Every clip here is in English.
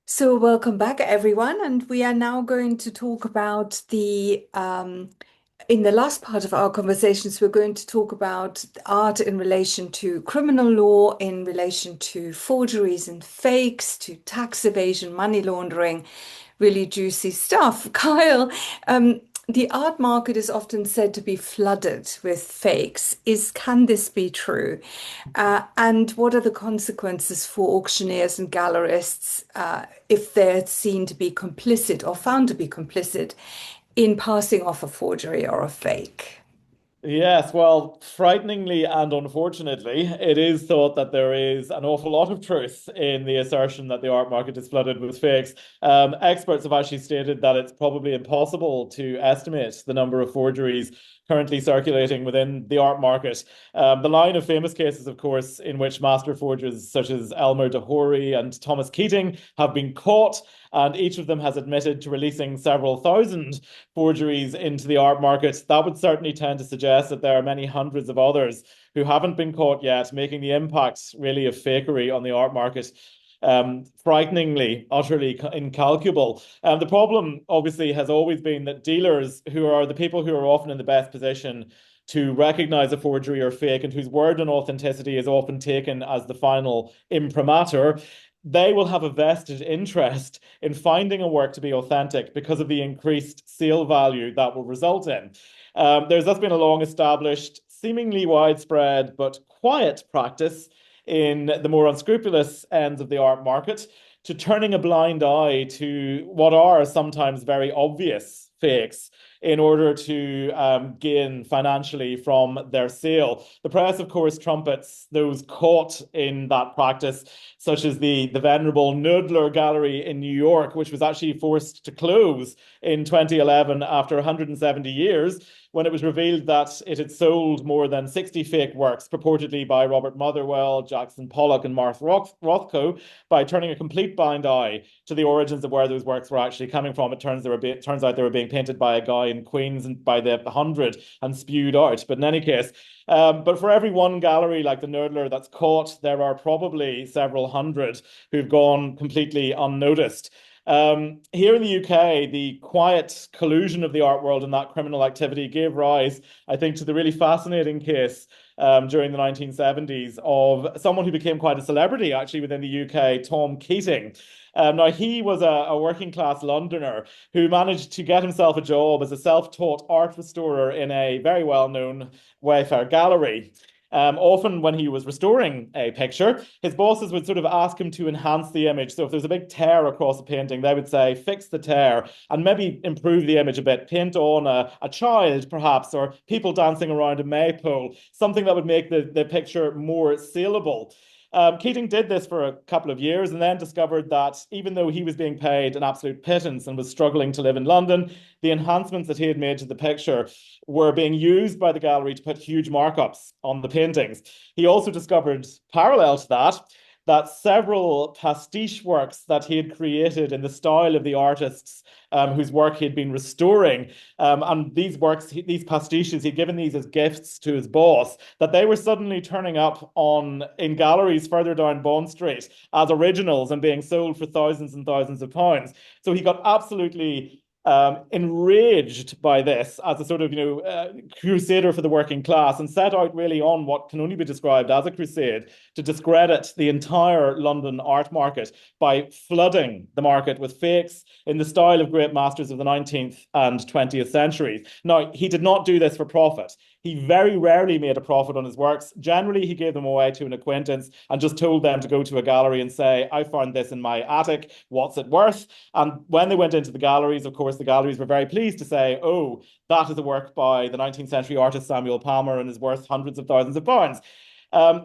So, welcome back, everyone. And we are now going to talk about in the last part of our conversations, we're going to talk about art in relation to criminal law, in relation to forgeries and fakes, to tax evasion, money laundering, really juicy stuff. Kyle, the art market is often said to be flooded with fakes. Can this be true? And what are the consequences for auctioneers and gallerists if they're seen to be complicit or found to be complicit in passing off a forgery or a fake? Yes, well, frighteningly and unfortunately, it is thought that there is an awful lot of truth in the assertion that the art market is flooded with fakes. Experts have actually stated that it's probably impossible to estimate the number of forgeries currently circulating within the art market. The line of famous cases, of course, in which master forgers such as Elmer de Hory and Thomas Keating have been caught, and each of them has admitted to releasing several thousand forgeries into the art market. That would certainly tend to suggest that there are many hundreds of others who haven't been caught yet, making the impact really of fakery on the art market frighteningly, utterly incalculable. The problem, obviously, has always been that dealers, who are the people who are often in the best position to recognize a forgery or fake and whose word and authenticity is often taken as the final imprimatur, they will have a vested interest in finding a work to be authentic because of the increased sale value that will result in. There's thus been a long established, seemingly widespread, but quiet practice in the more unscrupulous ends of the art market to turning a blind eye to what are sometimes very obvious fakes in order to gain financially from their sale. The press, of course, trumpets those caught in that practice, such as the venerable Noodler Gallery in New York, which was actually forced to close in 2011 after 170 years, when it was revealed that it had sold more than 60 fake works, purportedly by Robert Motherwell, Jackson Pollock, and Martha Rothko, by turning a complete blind eye to the origins of where those works were actually coming from. Turns out they were being painted by a guy in Queens and by the hundred and spewed out. But in any case, but for every one gallery like the Nerdler that's caught, there are probably several hundred who've gone completely unnoticed. Here in the UK, the quiet collusion of the art world and that criminal activity gave rise, I think, to the really fascinating case during the 1970s of someone who became quite a celebrity actually within the UK, Tom Keating. Now, he was a working class Londoner who managed to get himself a job as a self taught art restorer in a very well known Wayfair gallery. Often, when he was restoring a picture, his bosses would sort of ask him to enhance the image. So, if there's a big tear across a painting, they would say, fix the tear and maybe improve the image a bit. Paint on a child, perhaps, or people dancing around a maypole, something that would make the picture more saleable. Keating did this for a couple of years and then discovered that even though he was being paid an absolute pittance and was struggling to live in London, the enhancements that he had made to the picture were being used by the gallery to put huge markups on the paintings. He also discovered, parallel to that, that several pastiche works that he had created in the style of the artists whose work he had been restoring. And these works, these pastiches, he'd given these as gifts to his boss, that they were suddenly turning up in galleries further down Bond Street as originals and being sold for thousands and thousands of pounds. So he got absolutely enraged by this as a sort of, crusader for the working class and set out really on what can only be described as a crusade to discredit the entire London art market by flooding the market with fakes in the style of great masters of the 19th and 20th centuries. Now, he did not do this for profit. He very rarely made a profit on his works. Generally, he gave them away to an acquaintance and just told them to go to a gallery and say, I found this in my attic. What's it worth? And when they went into the galleries, of course, the galleries were very pleased to say, oh, that is a work by the 19th century artist Samuel Palmer and is worth hundreds of thousands of pounds.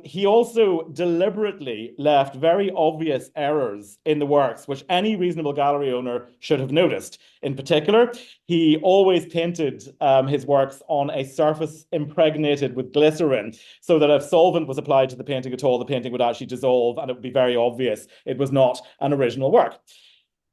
He also deliberately left very obvious errors in the works, which any reasonable gallery owner should have noticed. In particular, he always painted his works on a surface impregnated with glycerin, so that if solvent was applied to the painting at all, the painting would actually dissolve and it would be very obvious it was not an original work.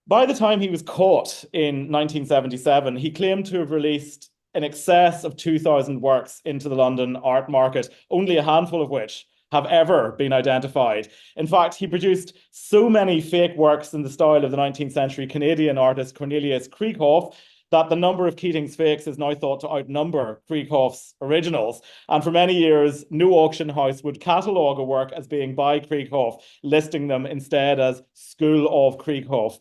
By the time he was caught in 1977, he claimed to have released in excess of 2,000 works into the London art market, only a handful of which have ever been identified. In fact, he produced so many fake works in the style of the 19th century Canadian artist Cornelius Krieghoff that the number of Keating's fakes is now thought to outnumber Krieghoff's originals. And for many years, no auction house would catalogue a work as being by Krieghoff, listing them instead as School of Krieghoff,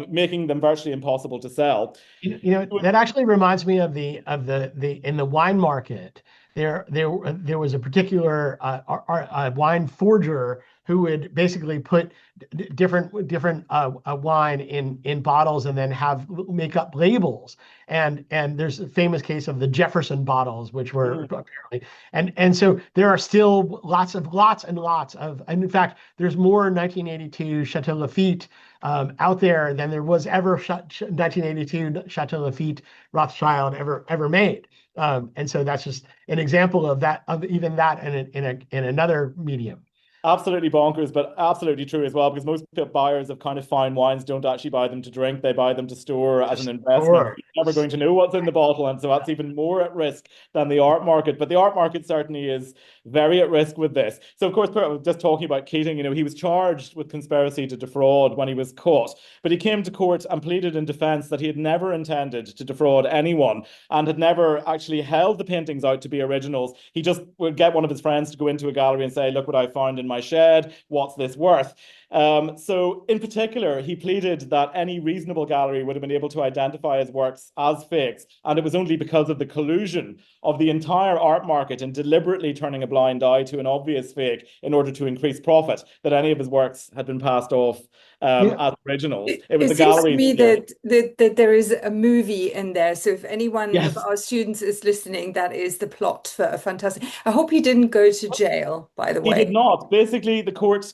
making them virtually impossible to sell. That actually reminds me of the in the wine market. There was a particular wine forger who would basically put different wine in bottles and then make up labels. And there's a famous case of the Jefferson bottles, which were apparently and so there are still lots and lots of, and in fact, there's more 1982 Chateau Lafite out there than there was ever 1982 Chateau Lafite Rothschild ever made. And so that's just an example of that, of even that in another medium. Absolutely bonkers, but absolutely true as well, because most buyers of kind of fine wines don't actually buy them to drink. They buy them to store as an investment. Sure. You're never going to know what's in the bottle. And so that's even more at risk than the art market. But the art market certainly is very at risk with this. So, of course, just talking about Keating, he was charged with conspiracy to defraud when he was caught. But he came to court and pleaded in defense that he had never intended to defraud anyone and had never actually held the paintings out to be originals. He just would get one of his friends to go into a gallery and say, look what I found in my shed, what's this worth? So in particular, he pleaded that any reasonable gallery would have been able to identify his works as fakes, and it was only because of the collusion of the entire art market in deliberately turning a blind eye to an obvious fake in order to increase profit that any of his works had been passed off as originals. It was It the seems to galleries. me that there is a movie in there. So if anyone of Yes. our students is listening, that is the plot for a fantastic. I hope he didn't go to jail, by the He did way. not. Basically, the court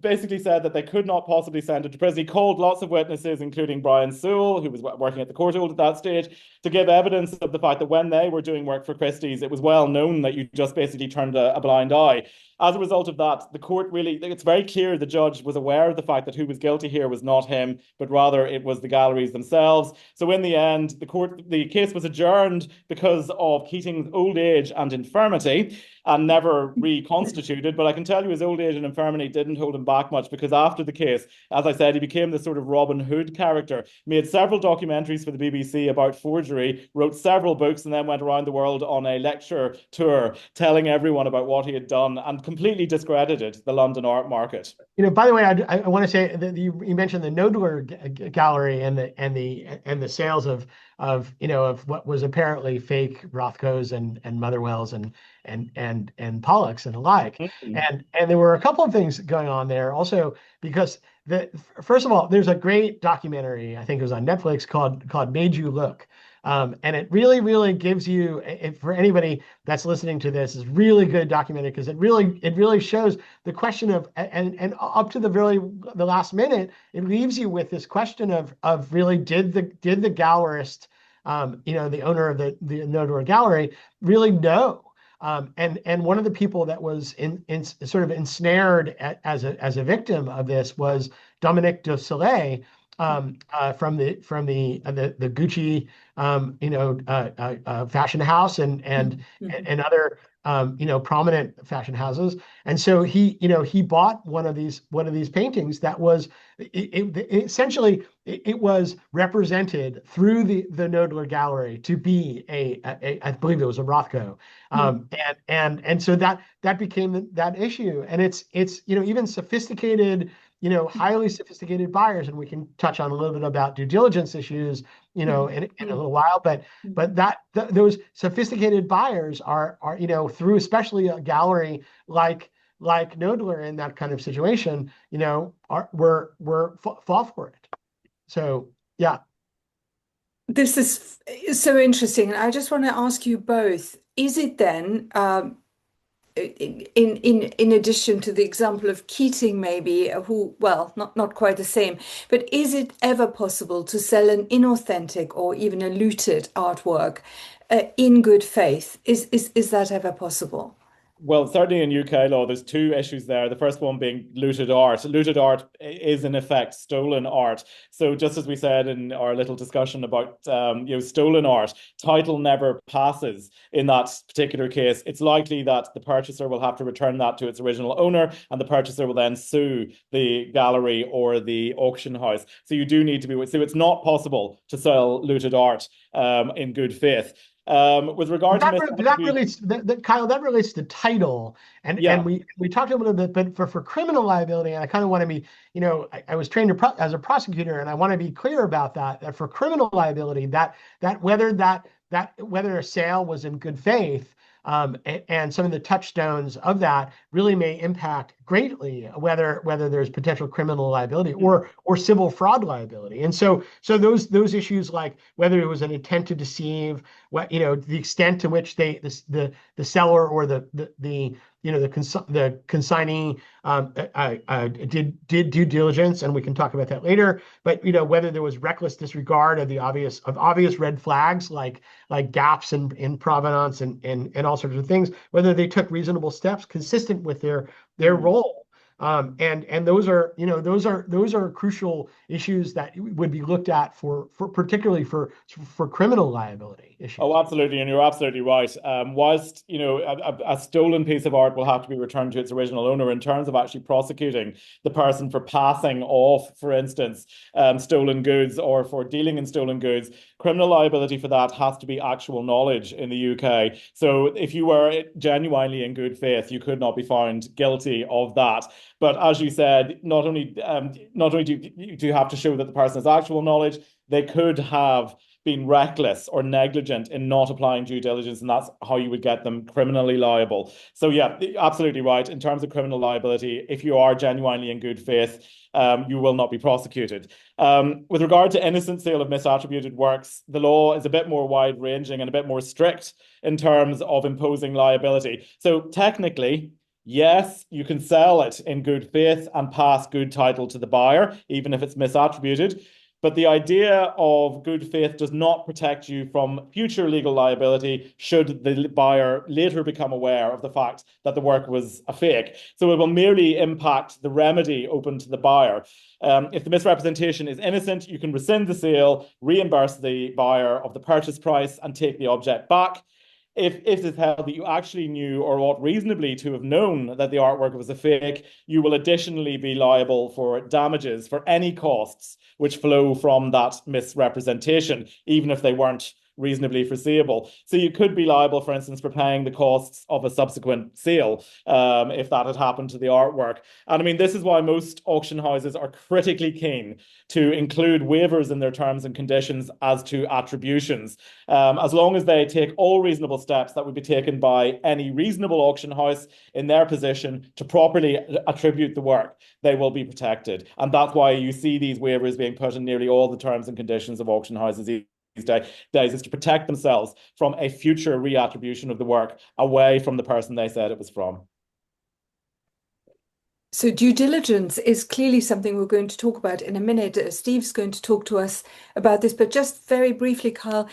basically said that they could not possibly send him to prison. He called lots of witnesses, including Brian Sewell, who was working at the Courtauld at that stage, to give evidence of the fact that when they were doing work for Christie's, it was well known that you just basically turned a blind eye. As a result of that, the court really, it's very clear the judge was aware of the fact that who was guilty here was not him, but rather it was the galleries themselves. So in the end, the case was adjourned because of Keating's old age and infirmity and never reconstituted. But I can tell you his old age and infirmity didn't hold him back much, because after the case, as I said, he became this sort of Robin Hood character, made several documentaries for the BBC about forgery, wrote several books, and then went around the world on a lecture tour telling everyone about what he had done and completely discredited the London art market. By the way, I want to say that you mentioned the Knoedler gallery and the sales of what was apparently fake Rothkos and Motherwells and Pollocks and the like. Mm-hmm. And there were a couple of things going on there also, because first of all, there's a great documentary, I think it was on Netflix, called Made You Look. And it really gives you, for anybody that's listening to this, is really good documentary, because it really shows the question of, and up to the last minute, it leaves you with this question of really, did the gallerist, the owner of the Knoedler gallery, really know? And one of the people that was in sort of ensnared as a victim of this was Dominique de Soleil, from the Gucci fashion house and other prominent fashion houses. And so he bought one of these paintings that was essentially it was represented through the Knoedler gallery to be I believe it was a Rothko. And so that became that issue. And it's even sophisticated, highly sophisticated buyers, and we can touch on a little bit about due diligence issues, in a little while. But those sophisticated buyers are through especially a gallery like Knoedler in that kind of situation, were fall for it. So yeah. This is so interesting. And I just want to ask you both, is it then in addition to the example of Keating, maybe, who, well, not quite the same, but is it ever possible to sell an inauthentic or even a looted artwork in good faith? Is that ever possible? Well, certainly in UK law, there's two issues there. The first one being looted art. Looted art is in effect stolen art. So just as we said in our little discussion about stolen art, title never passes in that particular case. It's likely that the purchaser will have to return that to its original owner, and the purchaser will then sue the gallery or the auction house. So you do need to be. So it's not possible to sell looted art in good faith. With regard to That relates Kyle, that relates to title. And yeah. we talked a little bit, but for criminal liability, and I kind of want to be, I was trained as a prosecutor, and I want to be clear about that for criminal liability, that whether a sale was in good faith, and some of the touchstones of that really may impact greatly whether there's potential criminal liability or civil fraud liability. And so those issues, like whether it was an intent to deceive, the extent to which the seller or the consignee did due diligence, and we can talk about that later. But whether there was reckless disregard of obvious red flags, like gaps in provenance and all sorts of things, whether they took reasonable steps consistent with their role. And those are crucial issues that would be looked at for particularly for criminal liability issues. Oh, absolutely, and you're absolutely right. Whilst a stolen piece of art will have to be returned to its original owner, in terms of actually prosecuting the person for passing off, for instance, stolen goods, or for dealing in stolen goods, criminal liability for that has to be actual knowledge in the UK. So if you were genuinely in good faith, you could not be found guilty of that. But as you said, not only do you have to show that the person has actual knowledge, they could have been reckless or negligent in not applying due diligence, and that's how you would get them criminally liable. So yeah, absolutely right. In terms of criminal liability, if you are genuinely in good faith, you will not be prosecuted. With regard to innocent sale of misattributed works, the law is a bit more wide-ranging and a bit more strict in terms of imposing liability. So technically, yes, you can sell it in good faith and pass good title to the buyer, even if it's misattributed. But the idea of good faith does not protect you from future legal liability should the buyer later become aware of the fact that the work was a fake. So it will merely impact the remedy open to the buyer. If the misrepresentation is innocent, you can rescind the sale, reimburse the buyer of the purchase price, and take the object back. If it's held that you actually knew or ought reasonably to have known that the artwork was a fake, you will additionally be liable for damages for any costs which flow from that misrepresentation, even if they weren't reasonably foreseeable. So you could be liable, for instance, for paying the costs of a subsequent sale if that had happened to the artwork. And I mean, this is why most auction houses are critically keen to include waivers in their terms and conditions as to attributions. As long as they take all reasonable steps that would be taken by any reasonable auction house in their position to properly attribute the work, they will be protected. And that's why you see these waivers being put in nearly all the terms and conditions of auction houses these days, is to protect themselves from a future reattribution of the work away from the person they said it was from. So due diligence is clearly something we're going to talk about in a minute. Steve's going to talk to us about this, but just very briefly, Carl,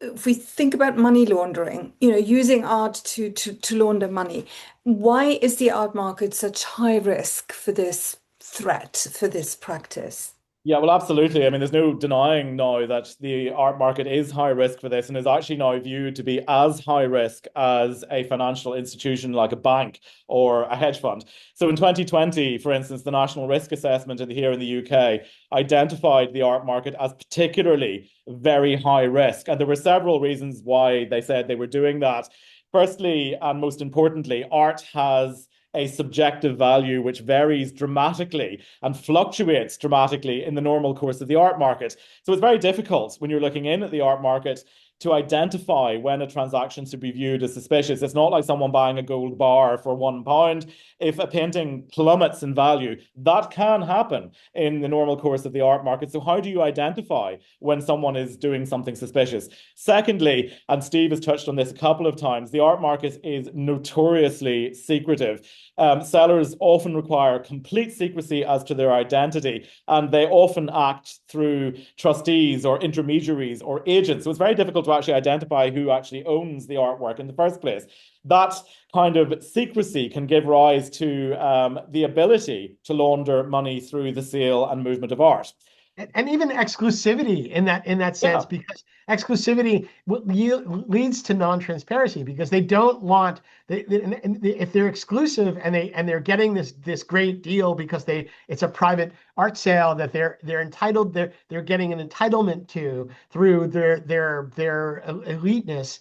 if we think about money laundering, using art to launder money, why is the art market such high risk for this threat, for this practice? Yeah, well, absolutely. I mean, there's no denying now that the art market is high risk for this and is actually now viewed to be as high risk as a financial institution like a bank or a hedge fund. So in 2020, for instance, the National Risk Assessment here in the UK identified the art market as particularly very high risk. And there were several reasons why they said they were doing that. Firstly, and most importantly, art has a subjective value which varies dramatically and fluctuates dramatically in the normal course of the art market. So it's very difficult when you're looking in at the art market to identify when a transaction should be viewed as suspicious. It's not like someone buying a gold bar for £1. If a painting plummets in value, that can happen in the normal course of the art market. So how do you identify when someone is doing something suspicious? Secondly, and Steve has touched on this a couple of times, the art market is notoriously secretive. Sellers often require complete secrecy as to their identity, and they often act through trustees or intermediaries or agents. So it's very difficult to to actually identify who actually owns the artwork in the first place. That kind of secrecy can give rise to the ability to launder money through the sale and movement of art. And even exclusivity in that sense, Yeah. because exclusivity leads to non-transparency, because they don't want if they're exclusive and they're getting this great deal because it's a private art sale that they're entitled, they're getting an entitlement to through their eliteness.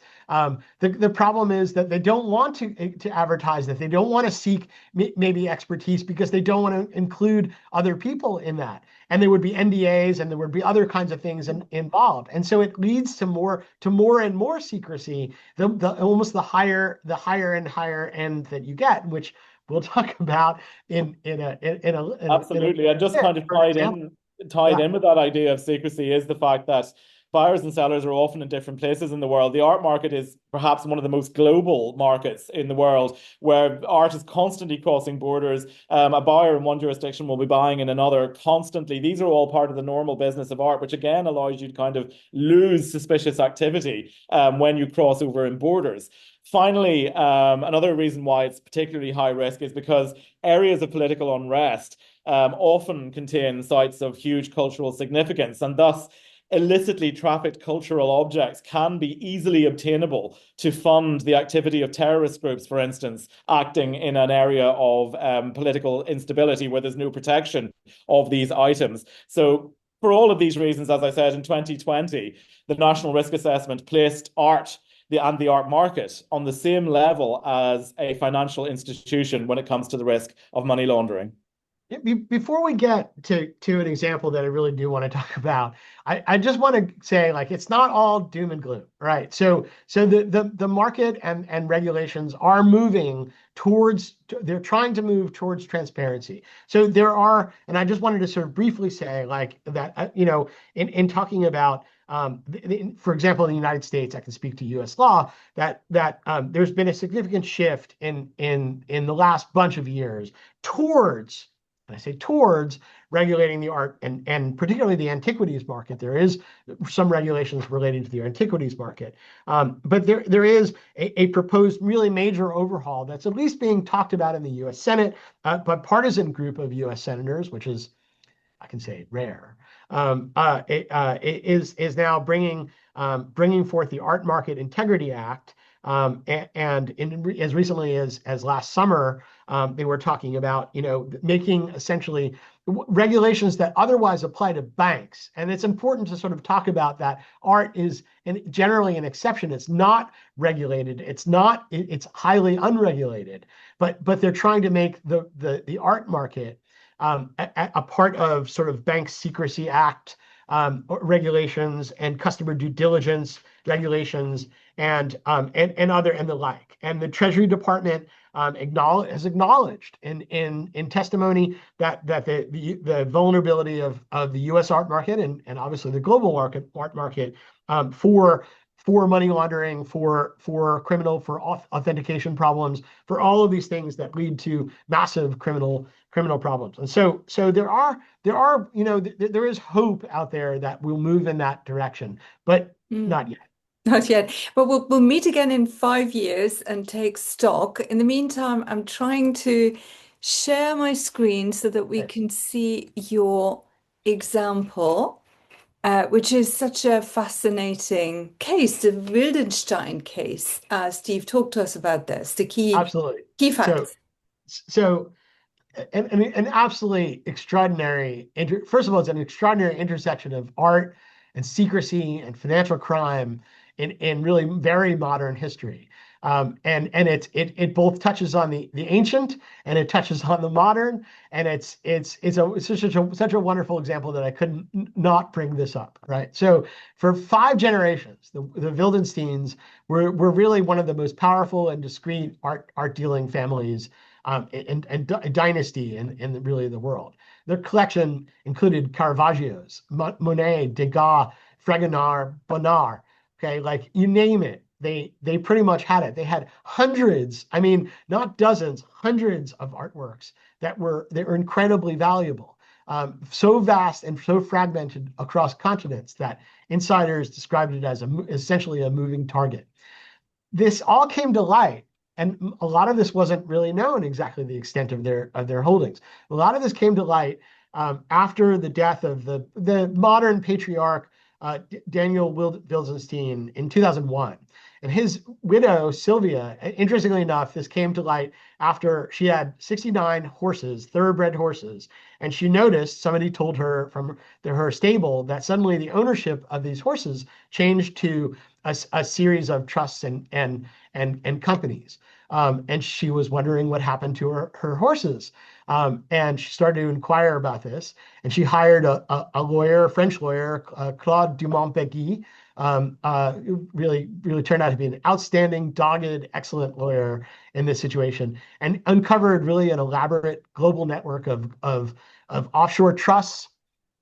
The problem is that they don't want to advertise that. They don't want to seek maybe expertise because they don't want to include other people in that. And there would be NDAs and there would be other kinds of things involved. And so it leads to more and more secrecy, almost the higher and higher end that you get, which we'll talk about in Absolutely. And just kind of tied in with that idea of secrecy is the fact that buyers and sellers are often in different places in the world. The art market is perhaps one of the most global markets in the world, where art is constantly crossing borders. A buyer in one jurisdiction will be buying in another constantly. These are all part of the normal business of art, which again allows you to kind of lose suspicious activity when you cross over in borders. Finally, another reason why it's particularly high risk is because areas of political unrest often contain sites of huge cultural significance, and thus illicitly trafficked cultural objects can be easily obtainable to fund the activity of terrorist groups, for instance, acting in an area of political instability where there's no protection of these items. So for all of these reasons, as I said, in 2020, the National Risk Assessment placed art and the art market on the same level as a financial institution when it comes to the risk of money laundering. Before we get to an example that I really do want to talk about, I just want to say, like, it's not all doom and gloom, right? So the market and regulations are moving they're trying to move towards transparency. So there are, and I just wanted to sort of briefly say, like, that, in talking about, for example, in the United States, I can speak to U.S. law, that there's been a significant shift in the last bunch of years towards, and I say towards, regulating the art and particularly the antiquities market. There is some regulations relating to the antiquities market, but there is a proposed really major overhaul that's at least being talked about in the U.S. Senate, bipartisan group of U.S. senators, which is, I can say, rare, is now bringing forth the Art Market Integrity Act. And as recently as last summer, they were talking about, making essentially regulations that otherwise apply to banks. And it's important to sort of talk about that art is generally an exception. It's not regulated. It's highly unregulated. But they're trying to make the art market a part of sort of Bank Secrecy Act regulations and customer due diligence regulations and the like. And the Treasury Department has acknowledged in testimony that the vulnerability of the U.S. art market and obviously the global art market for money laundering, for authentication problems, for all of these things that lead to massive criminal problems. And so there is hope out there that we'll move in that direction, but not yet. Not yet, but we'll meet again in 5 years and take stock. In the meantime, I'm trying to share my screen so that we can see your example, which is such a fascinating case, the Wildenstein case. Steve, talk to us about this, the Absolutely. key facts. So an absolutely extraordinary, first of all, it's an extraordinary intersection of art and secrecy and financial crime in really very modern history. And it both touches on the ancient and it touches on the modern, and it's such a wonderful example that I couldn't not bring this up, right? So for 5 generations, the Wildensteins were really one of the most powerful and discreet art dealing families and dynasty in really the world. Their collection included Caravaggios, Monet, Degas, Fragonard, Bonnard. Okay, like you name it, they pretty much had it. They had hundreds, I mean, not dozens, hundreds of artworks that were incredibly valuable. so vast and so fragmented across continents that insiders described it as essentially a moving target. This all came to light, and a lot of this wasn't really known exactly the extent of their holdings. A lot of this came to light after the death of the modern patriarch Daniel Wildenstein in 2001. And his widow, Sylvia, interestingly enough, this came to light after she had 69 horses, thoroughbred horses. And she noticed, somebody told her from her stable, that suddenly the ownership of these horses changed to a series of trusts and companies. And she was wondering what happened to her horses. And she started to inquire about this. And she hired a lawyer, a French lawyer, Claude Dumont-Begy, really turned out to be an outstanding, dogged, excellent lawyer in this situation, and uncovered really an elaborate global network of offshore trusts,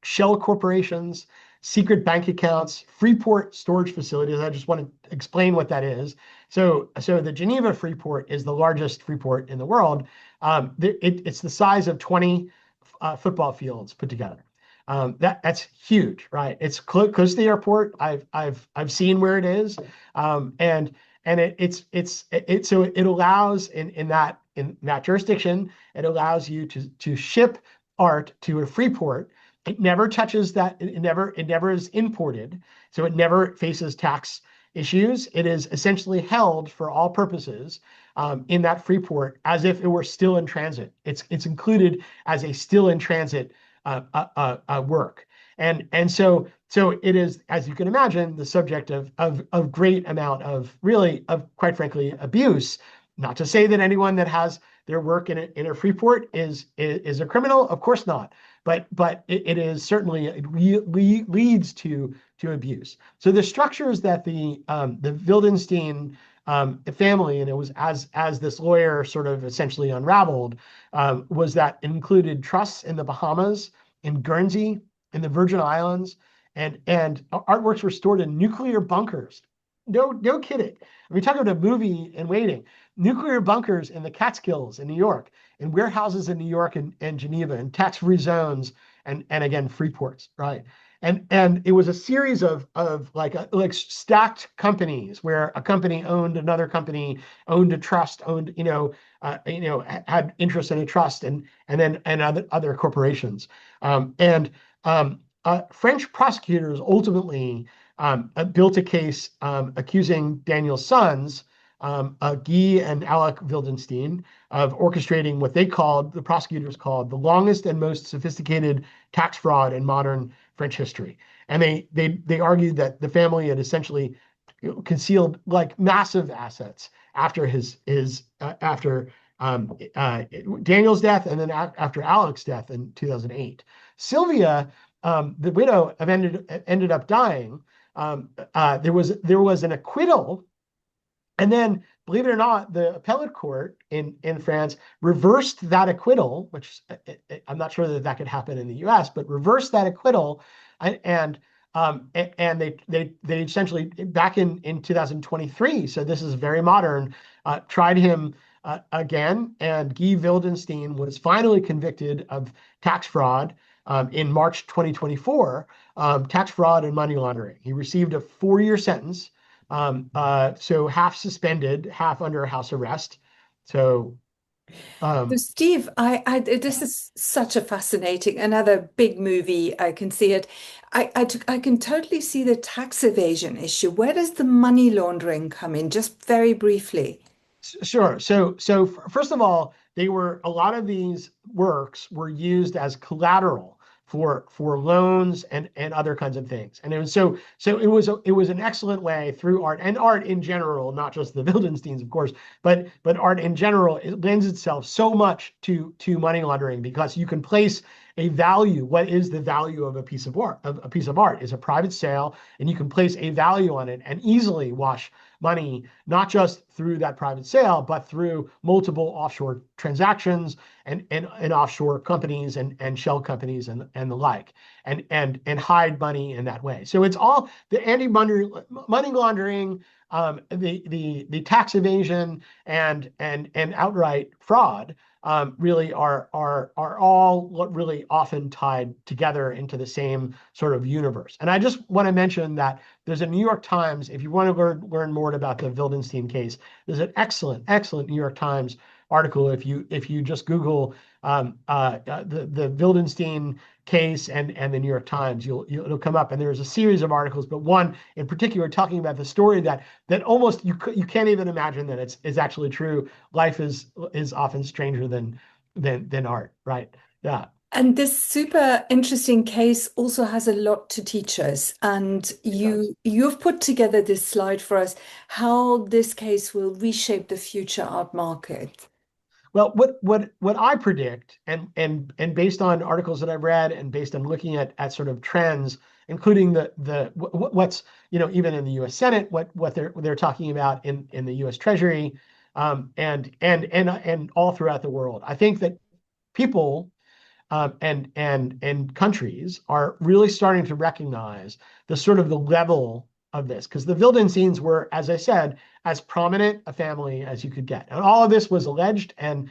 shell corporations, secret bank accounts, Freeport storage facilities. I just want to explain what that is. So the Geneva Freeport is the largest Freeport in the world. It's the size of 20 football fields put together. That's huge, right? It's close to the airport. I've seen where it is, and so it allows in that jurisdiction, it allows you to ship art to a Freeport. It never touches that. It never is imported, so it never faces tax issues. It is essentially held for all purposes in that Freeport as if it were still in transit. It's included as a still in transit work. And so it is, as you can imagine, the subject of great amount of quite frankly, abuse. Not to say that anyone that has their work in a Freeport is a criminal, of course not. But it is certainly, it leads to abuse. So the structures that the Wildenstein family, and it was as this lawyer sort of essentially unraveled, was that it included trusts in the Bahamas, in Guernsey, in the Virgin Islands, and artworks were stored in nuclear bunkers. No kidding. I mean, talk about a movie in waiting. Nuclear bunkers in the Catskills in New York, in warehouses in New York and Geneva, and tax-free zones, and again Freeports, right? And it was a series of like stacked companies where a company owned another company, owned a trust, had interest in a trust, and other corporations. French prosecutors ultimately built a case accusing Daniel's sons, Guy and Alec Wildenstein, of orchestrating what the prosecutors called the longest and most sophisticated tax fraud in modern French history. And they argued that the family had essentially concealed like massive assets after Daniel's death, and then after Alec's death in 2008. Sylvia, the widow, ended up dying. There was an acquittal. And then, believe it or not, the appellate court in France reversed that acquittal, which I'm not sure that could happen in the U.S., but reversed that acquittal, and they essentially back in 2023. So this is very modern. Tried him again, and Guy Wildenstein was finally convicted of tax fraud in March 2024, tax fraud and money laundering. He received a 4-year sentence. So half suspended, half under house arrest. So Steve, this is such a fascinating, another big movie. I can see it. I can totally see the tax evasion issue. Where does the money laundering come in? Just very briefly. Sure. So first of all, a lot of these works were used as collateral for loans and other kinds of things. And it was an excellent way through art, and art in general, not just the Wildensteins, of course, but art in general, it lends itself so much to money laundering because you can place a value. What is the value of a piece of art? A piece of art is a private sale, and you can place a value on it and easily wash money, not just through that private sale, but through multiple offshore transactions and offshore companies and shell companies and the like, and hide money in that way. So it's all the anti-money laundering the tax evasion and outright fraud really are all really often tied together into the same sort of universe. And I just want to mention that there's a New York Times, if you want to learn more about the Wildenstein case, there's an excellent New York Times article. If you just Google the Wildenstein case and the New York Times, it'll come up. And there's a series of articles, but one in particular talking about the story that almost you can't even imagine that it's actually true. Life is often stranger than art, right? Yeah. And this super interesting case also has a lot to teach us. And It does. you've put together this slide for us, how this case will reshape the future art market. Well, what I predict, and based on articles that I've read, and based on looking at sort of trends, including what's even in the U.S. Senate, what they're talking about in the U.S. Treasury, and all throughout the world. I think that people and countries are really starting to recognize the level of this, because the Wildensteins were, as I said, as prominent a family as you could get, and all of this was alleged and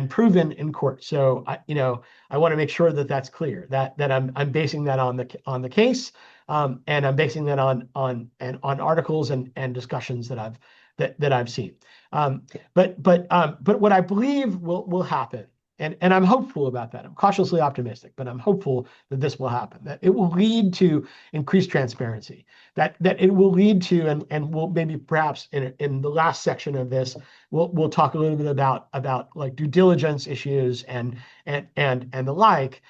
proven in court. So I want to make sure that that's clear, that I'm basing that on the case, and I'm basing that on articles and discussions that I've seen. But what I believe will happen. And I'm hopeful about that. I'm cautiously optimistic, but I'm hopeful that this will happen, that it will lead to increased transparency, that it will lead to, and we'll maybe perhaps in the last section of this, we'll talk a little bit about like due diligence issues and the like.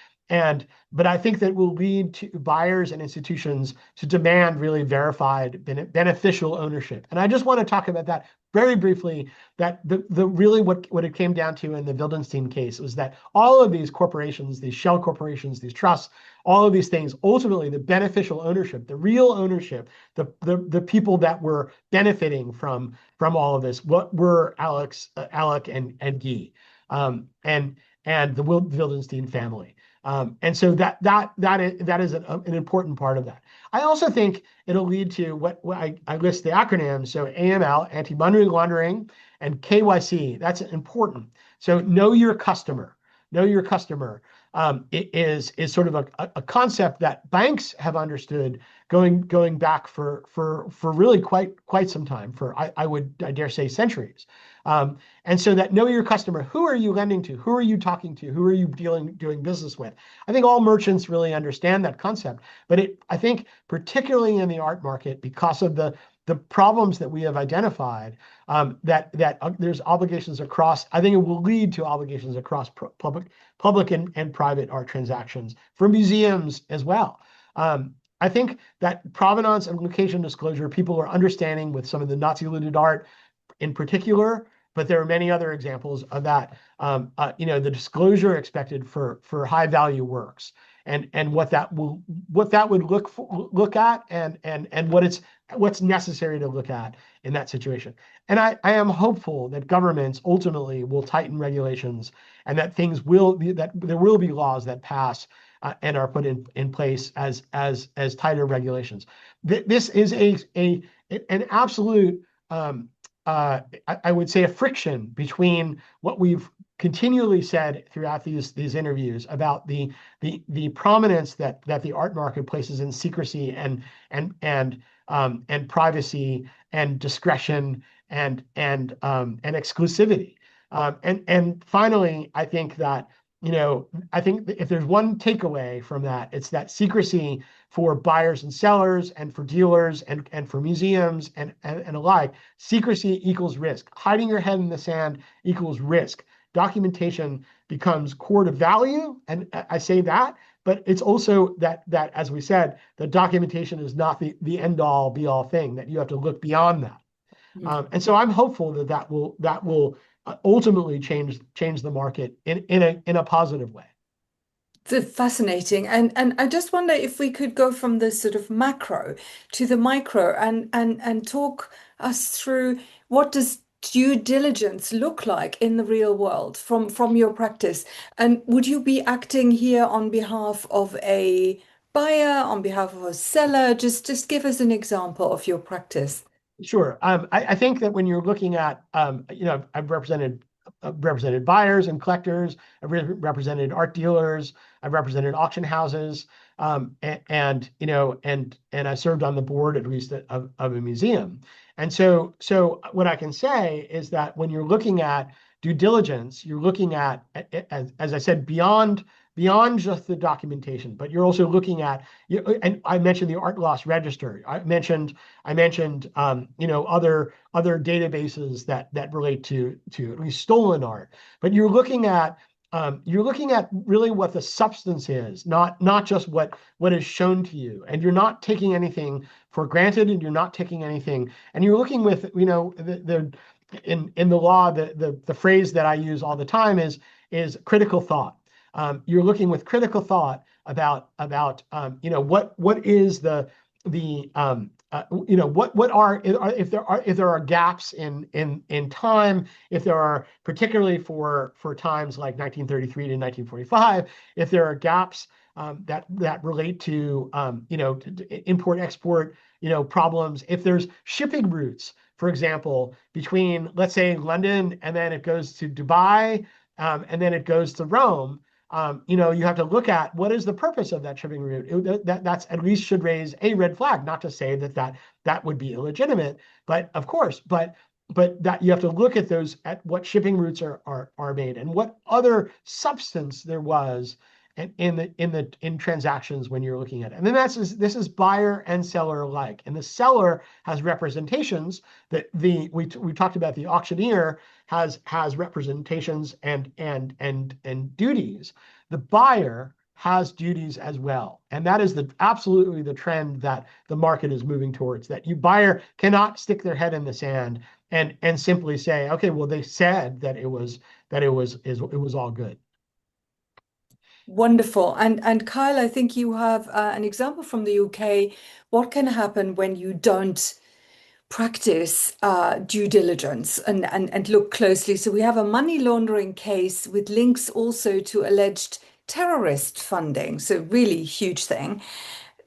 But I think that will lead to buyers and institutions to demand really verified beneficial ownership. And I just want to talk about that very briefly, that the really what it came down to in the Wildenstein case was that all of these corporations, these shell corporations, these trusts, all of these things, ultimately the beneficial ownership, the real ownership, the people that were benefiting from all of this, what were Alec and Guy, and the Wildenstein family. And so that is an important part of that. I also think it'll lead to what I list the acronyms. So AML, anti-money laundering, and KYC. That's important. So know your customer. Know your customer is sort of a concept that banks have understood going back for really quite some time, for I dare say centuries. And so that know your customer, who are you lending to? Who are you talking to? Who are you doing business with? I think all merchants really understand that concept, but I think particularly in the art market, because of the problems that we have identified, that there's obligations across. I think it will lead to obligations across public and private art transactions for museums as well. I think that provenance and location disclosure, people are understanding with some of the Nazi-looted art in particular, but there are many other examples of that. The disclosure expected for high value works, and what that would look at, and what's necessary to look at in that situation. And I am hopeful that governments ultimately will tighten regulations, and that there will be laws that pass and are put in place as tighter regulations. This is an absolute I would say a friction between what we've continually said throughout these interviews about the prominence that the art market places in secrecy and privacy and discretion and exclusivity. And finally, I think that if there's one takeaway from that, it's that secrecy for buyers and sellers, and for dealers, and for museums and alike, secrecy equals risk. Hiding your head in the sand equals risk. Documentation becomes core to value, and I say that, but it's also that as we said, the documentation is not the end all be all thing, that you have to look beyond that. And so I'm hopeful that will ultimately change the market in a positive way. It's fascinating. And I just wonder if we could go from the sort of macro to the micro, and talk us through, what does due diligence look like in the real world from your practice? And would you be acting here on behalf of a buyer, on behalf of a seller? Just give us an example of your practice. Sure. I think that when you're looking at, I've represented buyers and collectors. I've represented art dealers. I've represented auction houses, and I served on the board at least of a museum. And so what I can say is that when you're looking at due diligence, you're looking at, as I said, beyond just the documentation, but you're also looking at, and I mentioned the art loss register. I mentioned other databases that relate to at least stolen art. But you're looking at really what the substance is, not just what is shown to you, and you're not taking anything for granted, and you're not taking anything, and you're looking with the in the law, the phrase that I use all the time is critical thought. You're looking with critical thought about what is the what are if there are gaps in time, if there are, particularly for times like 1933 to 1945, if there are gaps that relate to import export problems, if there's shipping routes, for example, between, let's say, London, and then it goes to Dubai, and then it goes to Rome. You have to look at what is the purpose of that shipping route. That's at least should raise a red flag. Not to say that would be illegitimate, but of course, but that you have to look at what shipping routes are made, and what other substance there was in transactions when you're looking at it. And then this is buyer and seller alike. And the seller has representations that we talked about. The auctioneer has representations and duties. The buyer has duties as well. And that is absolutely the trend that the market is moving towards, that buyer cannot stick their head in the sand and simply say, okay, well, they said that it was all good. Wonderful. And Kyle, I think you have an example from the UK. What can happen when you don't practice due diligence and look closely? So we have a money laundering case with links also to alleged terrorist funding. So really huge thing.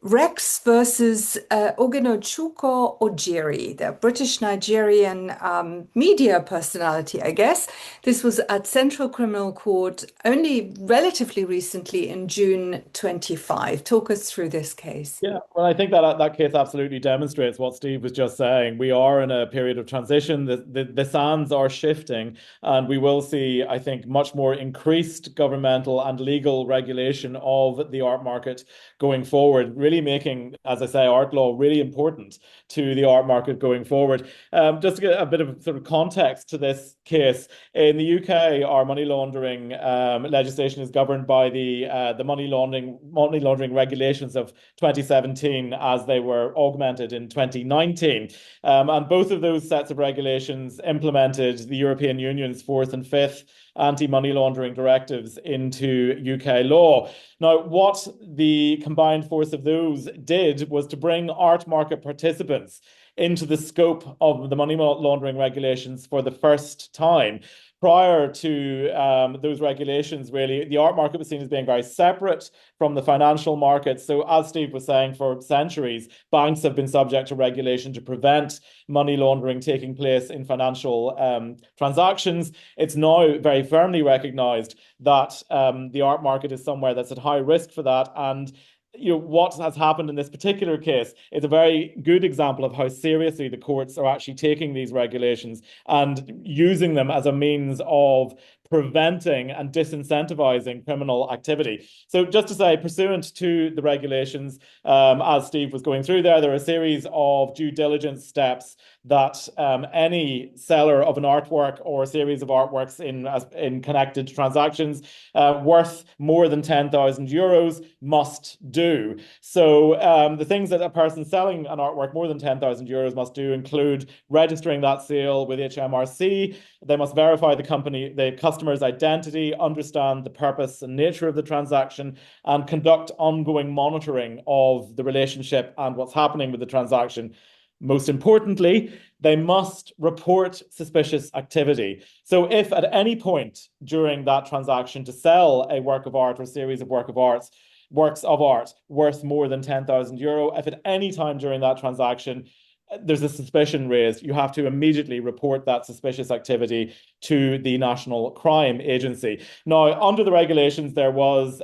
Rex versus Oghenochuko Ojiri, the British Nigerian media personality, I guess. This was at Central Criminal Court only relatively recently in June 25. Talk us through this case. Yeah, well, I think that case absolutely demonstrates what Steve was just saying. We are in a period of transition. The sands are shifting, and we will see, I think, much more increased governmental and legal regulation of the art market going forward, really making, as I say, art law really important to the art market going forward. Just to get a bit of sort of context to this case, in the UK, our money laundering legislation is governed by the money laundering regulations of 2017, as they were augmented in 2019. And both of those sets of regulations implemented the European Union's fourth and fifth anti-money laundering directives into UK law. Now, what the combined force of those did was to bring art market participants into the scope of the money laundering regulations for the first time. Prior to those regulations, really, the art market was seen as being very separate from the financial markets. So, as Steve was saying, for centuries, banks have been subject to regulation to prevent money laundering taking place in financial transactions. It's now very firmly recognised that the art market is somewhere that's at high risk for that. And what has happened in this particular case is a very good example of how seriously the courts are actually taking these regulations and using them as a means of preventing and disincentivizing criminal activity. So just to say, pursuant to the regulations, as Steve was going through there are a series of due diligence steps that any seller of an artwork or a series of artworks in connected transactions worth more than 10,000 euros must do. So the things that a person selling an artwork more than 10,000 euros must do include registering that sale with HMRC. They must verify the customer's identity, understand the purpose and nature of the transaction, and conduct ongoing monitoring of the relationship and what's happening with the transaction. Most importantly, they must report suspicious activity. So if at any point during that transaction to sell a work of art or series of works of art worth more than 10,000 euro, if at any time during that transaction there's a suspicion raised, you have to immediately report that suspicious activity to the National Crime Agency. Now, under the regulations, there was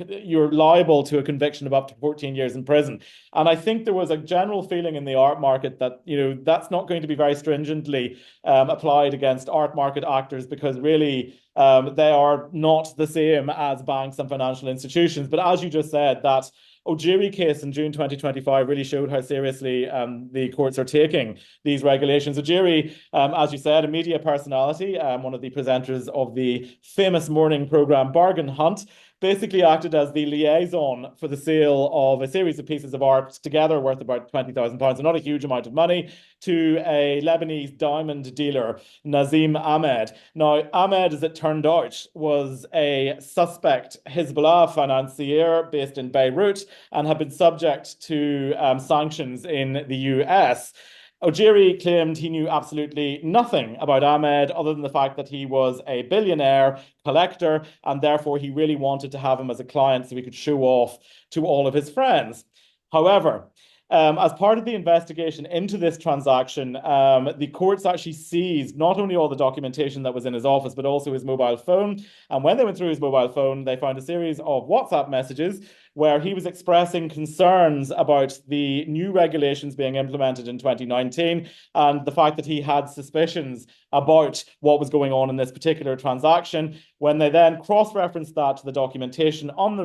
you're liable to a conviction of up to 14 years in prison. And I think there was a general feeling in the art market that, that's not going to be very stringently applied against art market actors, because really they are not the same as banks and financial institutions. But as you just said, that Ojiri case in June 2025 really showed how seriously the courts are taking these regulations. Ojiri, as you said, a media personality, one of the presenters of the famous morning program Bargain Hunt, basically acted as the liaison for the sale of a series of pieces of art, together worth about £20,000, so not a huge amount of money, to a Lebanese diamond dealer, Nazim Ahmed. Now, Ahmed, as it turned out, was a suspect Hezbollah financier based in Beirut and had been subject to sanctions in the US. Ojiri claimed he knew absolutely nothing about Ahmed other than the fact that he was a billionaire collector, and therefore he really wanted to have him as a client so he could show off to all of his friends. However, as part of the investigation into this transaction, the courts actually seized not only all the documentation that was in his office, but also his mobile phone. And when they went through his mobile phone, they found a series of WhatsApp messages where he was expressing concerns about the new regulations being implemented in 2019 and the fact that he had suspicions about what was going on in this particular transaction. When they then cross-referenced that to the documentation on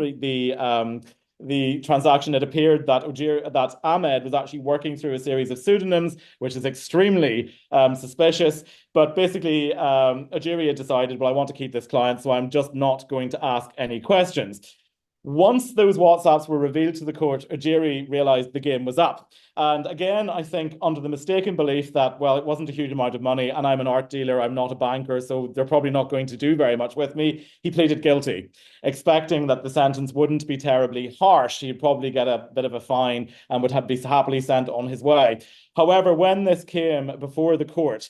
the transaction, it appeared that Ahmed was actually working through a series of pseudonyms, which is extremely suspicious. But basically, Ojiri had decided, well, I want to keep this client, so I'm just not going to ask any questions. Once those WhatsApps were revealed to the court, Ojiri realized the game was up. And again, I think under the mistaken belief that, well, it wasn't a huge amount of money and I'm an art dealer, I'm not a banker, so they're probably not going to do very much with me, he pleaded guilty, expecting that the sentence wouldn't be terribly harsh. He'd probably get a bit of a fine and would be happily sent on his way. However, when this came before the court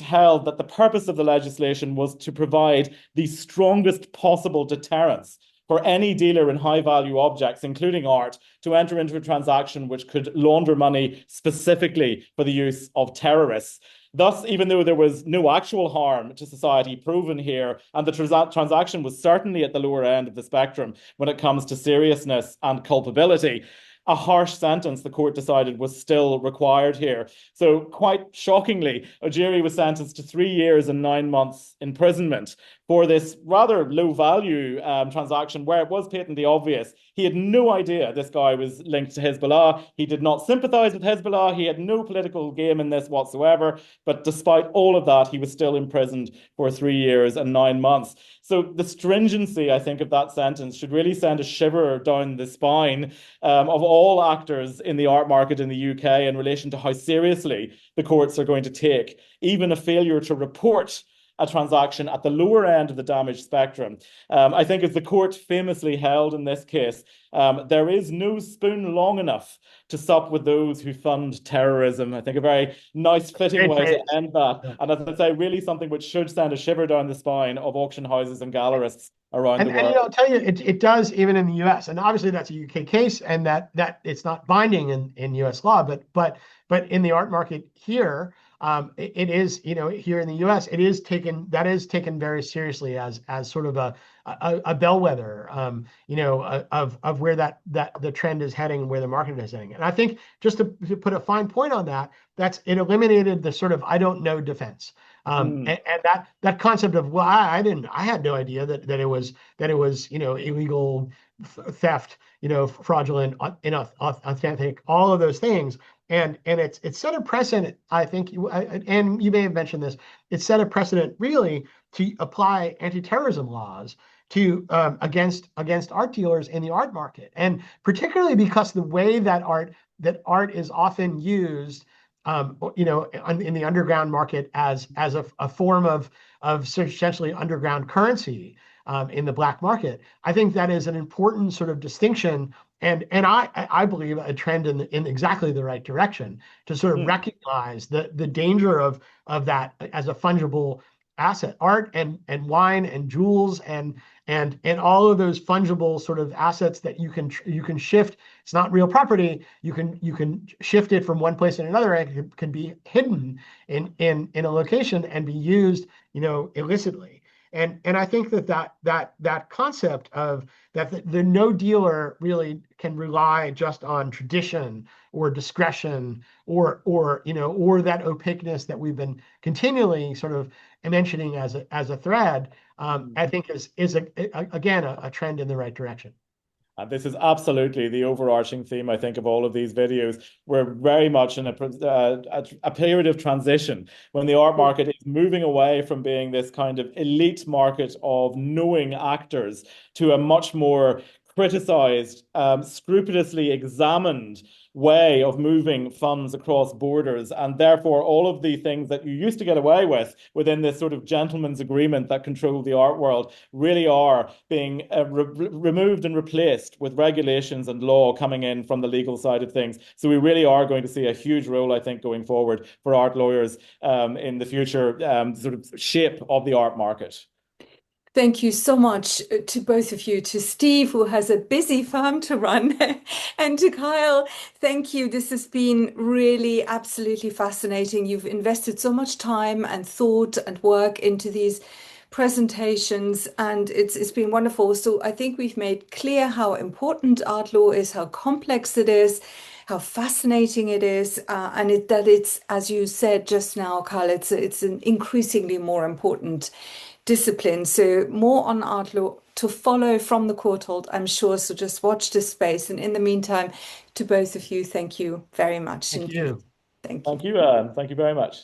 held that the purpose of the legislation was to provide the strongest possible deterrence for any dealer in high-value objects, including art, to enter into a transaction which could launder money specifically for the use of terrorists. Thus, even though there was no actual harm to society proven here, and the transaction was certainly at the lower end of the spectrum when it comes to seriousness and culpability, a harsh sentence, the court decided, was still required here. So quite shockingly, Ojiri was sentenced to 3 years and 9 months imprisonment for this rather low-value transaction where it was patently obvious. He had no idea this guy was linked to Hezbollah. He did not sympathize with Hezbollah. He had no political game in this whatsoever. But despite all of that, he was still imprisoned for 3 years and 9 months. So the stringency, I think, of that sentence should really send a shiver down the spine of all actors in the art market in the UK in relation to how seriously the courts are going to take even a failure to report a transaction at the lower end of the damage spectrum. I think, as the court famously held in this case, there is no spoon long enough to sup with those who fund terrorism. I think a very nice, fitting way to end that. Yeah. And as I say, really something which should send a shiver down the spine of auction houses and gallerists around the world. And I'll tell you, it does even in the US. And obviously that's a UK case, and that it's not binding in US law, but in the art market here, it is, here in the US, it is taken very seriously as sort of a bellwether, of where the trend is heading and where the market is heading. And I think, just to put a fine point on that, it eliminated the sort of I don't know defense. And that concept of, well, I had no idea that it was illegal, theft, fraudulent, inauthentic, all of those things. And it's set a precedent, I think, and you may have mentioned this, it's set a precedent really to apply anti-terrorism laws to against art dealers in the art market. And particularly because the way that art is often used in the underground market as a form of essentially underground currency in the black market. I think that is an important sort of distinction, and I believe a trend in exactly the right direction to sort of recognize the danger of that as a fungible asset. Art and wine and jewels and and all of those fungible sort of assets that you can shift. It's not real property. You can shift it from one place to another, and it can be hidden in a location and be used, illicitly. And I think that concept of that the no dealer really can rely just on tradition or discretion or that opaqueness that we've been continually sort of mentioning as a thread, I think is again a trend in the right direction. And this is absolutely the overarching theme, I think, of all of these videos. We're very much in a period of transition when the art market is moving away from being this kind of elite market of knowing actors to a much more criticized, scrupulously examined way of moving funds across borders. And therefore, all of the things that you used to get away with within this sort of gentleman's agreement that controlled the art world really are being removed and replaced with regulations and law coming in from the legal side of things. So we really are going to see a huge role, I think, going forward for art lawyers in the future sort of shape of the art market. Thank you so much to both of you, to Steve, who has a busy farm to run, and to Kyle. Thank you. This has been really absolutely fascinating. You've invested so much time and thought and work into these presentations, and it's been wonderful. So I think we've made clear how important art law is, how complex it is, how fascinating it is, and that it's, as you said just now, Kyle, it's an increasingly more important discipline. So more on art law to follow from the Courtauld, I'm sure. So just watch this space. And in the meantime, to both of you, thank you very much Thank indeed. you. Thank you. Thank you, Anne. Thank you very much.